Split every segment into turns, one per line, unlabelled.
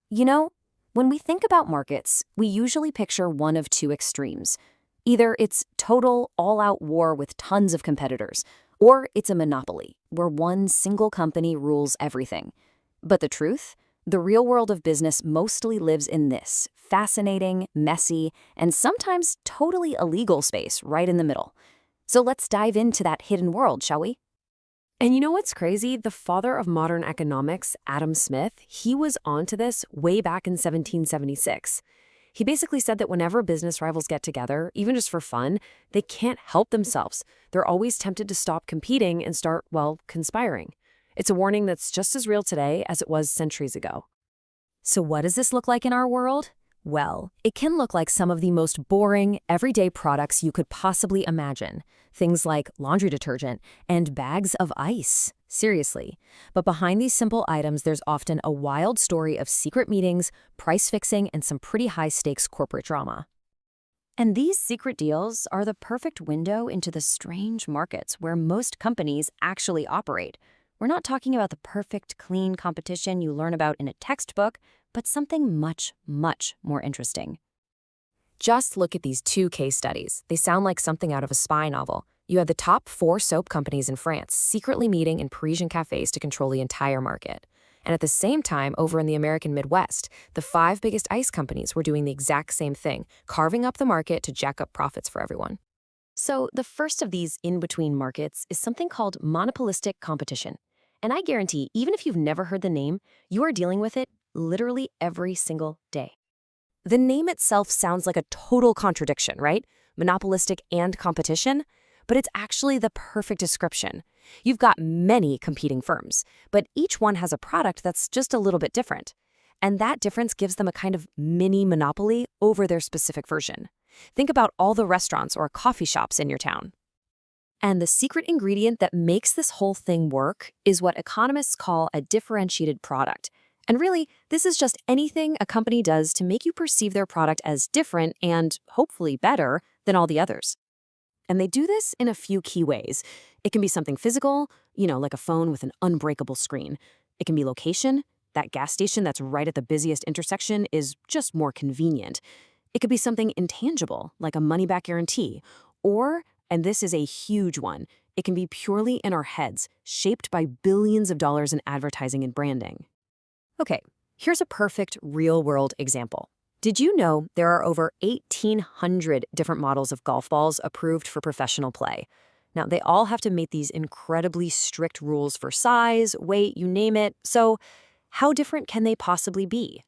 You know, when we think about markets, we usually picture one of two extremes. Either it's total, all-out war with tons of competitors, or it's a monopoly, where one single company rules everything. But the truth? The real world of business mostly lives in this fascinating, messy, and sometimes totally illegal space right in the middle. So let's dive into that hidden world, shall we?
And you know what's crazy? The father of modern economics, Adam Smith, he was onto this way back in 1776. He basically said that whenever business rivals get together, even just for fun, they can't help themselves. They're always tempted to stop competing and start, well, conspiring. It's a warning that's just as real today as it was centuries ago.
So what does this look like in our world? Well, it can look like some of the most boring, everyday products you could possibly imagine. Things like laundry detergent and bags of ice. Seriously. But behind these simple items, there's often a wild story of secret meetings, price fixing, and some pretty high-stakes corporate drama. And these secret deals are the perfect window into the strange markets where most companies actually operate. We're not talking about the perfect, clean competition you learn about in a textbook, but something much, much more interesting.
Just look at these two case studies. They sound like something out of a spy novel. You have the top 4 soap companies in France secretly meeting in Parisian cafes to control the entire market. And at the same time, over in the American Midwest, the 5 biggest ice companies were doing the exact same thing, carving up the market to jack up profits for everyone.
So the first of these in-between markets is something called monopolistic competition. And I guarantee, even if you've never heard the name, you are dealing with it literally every single day.
The name itself sounds like a total contradiction, right? Monopolistic and competition? But it's actually the perfect description. You've got many competing firms, but each one has a product that's just a little bit different. And that difference gives them a kind of mini monopoly over their specific version. Think about all the restaurants or coffee shops in your town. And the secret ingredient that makes this whole thing work is what economists call a differentiated product. And really, this is just anything a company does to make you perceive their product as different and, hopefully, better than all the others. And they do this in a few key ways. It can be something physical, like a phone with an unbreakable screen. It can be location. That gas station that's right at the busiest intersection is just more convenient. It could be something intangible, like a money-back guarantee. Or, and this is a huge one, it can be purely in our heads, shaped by billions of dollars in advertising and branding. Okay, here's a perfect real-world example. Did you know there are over 1,800 different models of golf balls approved for professional play? Now, they all have to meet these incredibly strict rules for size, weight, you name it. So how different can they possibly be?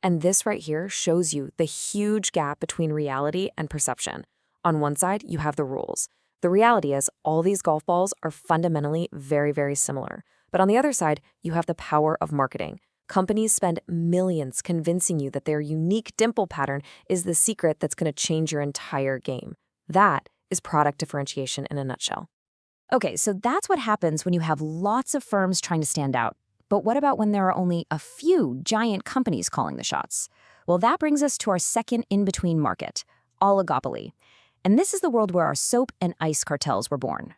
And this right here shows you the huge gap between reality and perception. On one side, you have the rules. The reality is all these golf balls are fundamentally very, very similar. But on the other side, you have the power of marketing. Companies spend millions convincing you that their unique dimple pattern is the secret that's going to change your entire game. That is product differentiation in a nutshell.
Okay, so that's what happens when you have lots of firms trying to stand out. But what about when there are only a few giant companies calling the shots? Well, that brings us to our second in-between market, oligopoly. And this is the world where our soap and ice cartels were born.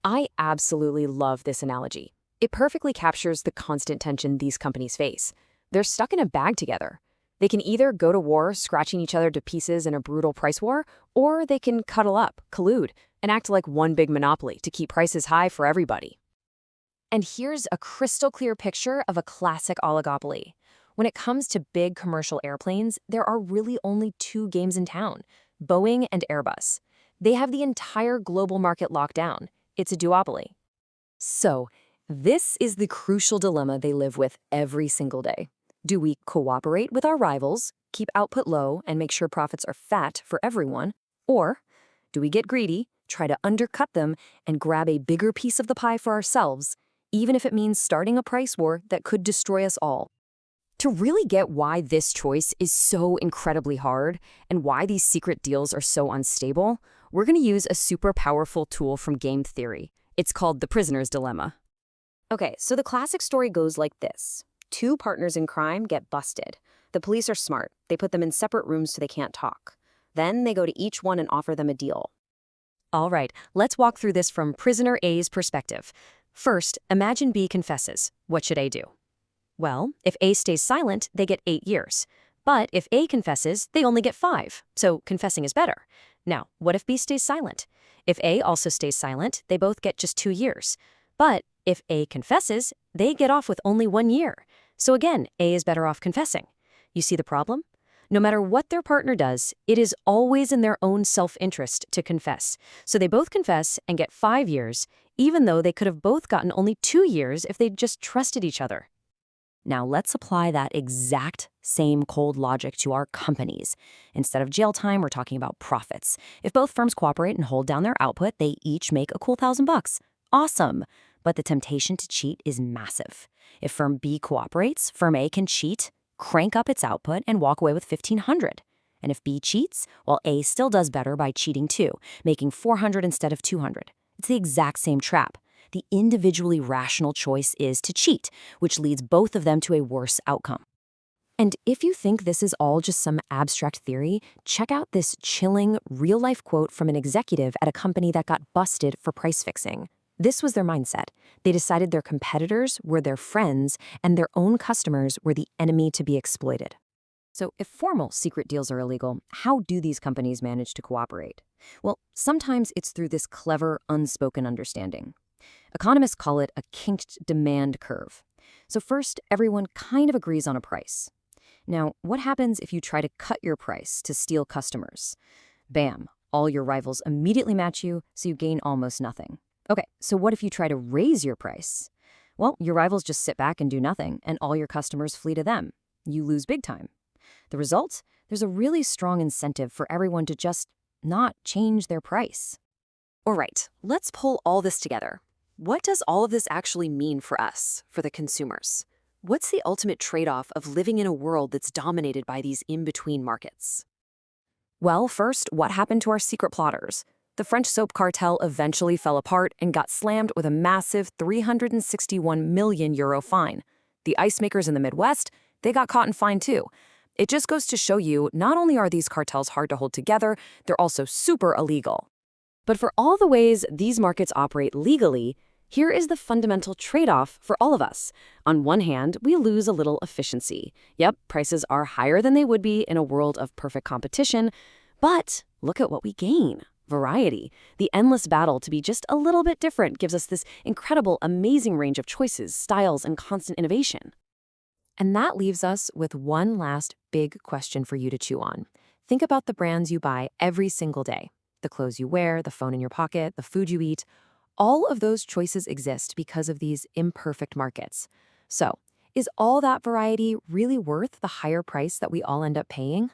I absolutely love this analogy. It perfectly captures the constant tension these companies face. They're stuck in a bag together. They can either go to war, scratching each other to pieces in a brutal price war, or they can cuddle up, collude, and act like one big monopoly to keep prices high for everybody. And here's a crystal clear picture of a classic oligopoly. When it comes to big commercial airplanes, there are really only 2 games in town, Boeing and Airbus. They have the entire global market locked down. It's a duopoly. So, this is the crucial dilemma they live with every single day. Do we cooperate with our rivals, keep output low, and make sure profits are fat for everyone? Or do we get greedy, try to undercut them, and grab a bigger piece of the pie for ourselves, even if it means starting a price war that could destroy us all? To really get why this choice is so incredibly hard and why these secret deals are so unstable, we're going to use a super powerful tool from game theory. It's called the prisoner's dilemma. Okay, so the classic story goes like this. 2 partners in crime get busted. The police are smart. They put them in separate rooms so they can't talk. Then they go to each one and offer them a deal. All right, let's walk through this from prisoner A's perspective. First, imagine B confesses. What should A do? Well, if A stays silent, they get 8 years. But if A confesses, they only get 5, so confessing is better. Now, what if B stays silent? If A also stays silent, they both get just 2 years. But if A confesses, they get off with only 1 year. So again, A is better off confessing. You see the problem? No matter what their partner does, it is always in their own self-interest to confess. So they both confess and get 5 years, even though they could have both gotten only 2 years if they'd just trusted each other. Now let's apply that exact same cold logic to our companies. Instead of jail time, we're talking about profits. If both firms cooperate and hold down their output, they each make a cool $1,000. Awesome! But the temptation to cheat is massive. If firm B cooperates, firm A can cheat, crank up its output, and walk away with $1,500. And if B cheats, well, A still does better by cheating too, making $400 instead of $200. It's the exact same trap. The individually rational choice is to cheat, which leads both of them to a worse outcome. And if you think this is all just some abstract theory, check out this chilling, real-life quote from an executive at a company that got busted for price fixing. This was their mindset. They decided their competitors were their friends and their own customers were the enemy to be exploited. So if formal secret deals are illegal, how do these companies manage to cooperate? Well, sometimes it's through this clever, unspoken understanding. Economists call it a kinked demand curve. So first, everyone kind of agrees on a price. Now, what happens if you try to cut your price to steal customers? Bam, all your rivals immediately match you, so you gain almost nothing. Okay, so what if you try to raise your price? Well, your rivals just sit back and do nothing, and all your customers flee to them. You lose big time. The result? There's a really strong incentive for everyone to just not change their price. All right, let's pull all this together. What does all of this actually mean for us, for the consumers? What's the ultimate trade-off of living in a world that's dominated by these in-between markets? Well, first, what happened to our secret plotters? The French soap cartel eventually fell apart and got slammed with a massive €361 million fine. The ice makers in the Midwest, they got caught and fined too. It just goes to show you, not only are these cartels hard to hold together, they're also super illegal. But for all the ways these markets operate legally, here is the fundamental trade-off for all of us. On one hand, we lose a little efficiency. Yep, prices are higher than they would be in a world of perfect competition, but look at what we gain. Variety. The endless battle to be just a little bit different gives us this incredible, amazing range of choices, styles, and constant innovation. And that leaves us with one last big question for you to chew on. Think about the brands you buy every single day. The clothes you wear, the phone in your pocket, the food you eat. All of those choices exist because of these imperfect markets. So, is all that variety really worth the higher price that we all end up paying?